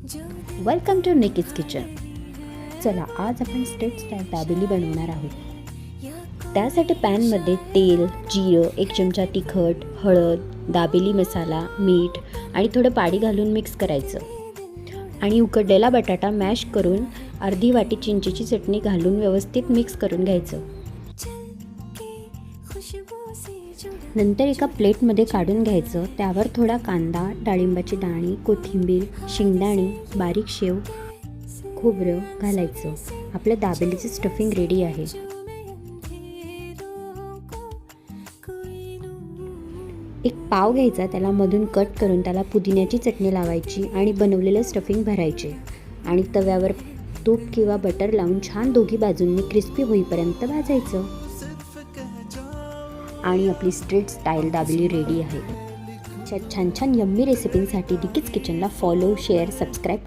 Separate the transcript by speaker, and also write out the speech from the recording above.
Speaker 1: Welcome to Nikki's kitchen. चला, आज आपण स्ट्रीट स्टाईल दाबेली बनवणार आहोत. त्यासाठी पॅनमध्ये तेल, जिरं, 1 चमचा तिखट, हळद, दाबेली मसाला, मीठ आणि थोडं पाणी घालून मिक्स करायचं. आणि उकडलेला बटाटा मॅश करून अर्धी वाटी चिंचेची चटणी घालून व्यवस्थित मिक्स करून घ्यायचं. नंतर एका प्लेटमध्ये काढून घ्यायचं. त्यावर थोडा कांदा, डाळिंबाची दाणे, कोथिंबीर, शेंगदाणे, बारीक शेव, खोबरं घालायचं. आपलं दाबेलीचं स्टफिंग रेडी आहे. एक पाव घ्यायचा, त्याला मधून कट करून त्याला पुदिन्याची चटणी लावायची आणि बनवलेलं स्टफिंग भरायचे आणि तव्यावर तूप किंवा बटर लावून छान दोघी बाजूंनी क्रिस्पी होईपर्यंत भाजायचं. आणि आपली स्ट्रीट स्टाईल दाबेली रेडी आहे. छान छान yummy रेसिपींसाठी Nikki's किचनला follow, share, subscribe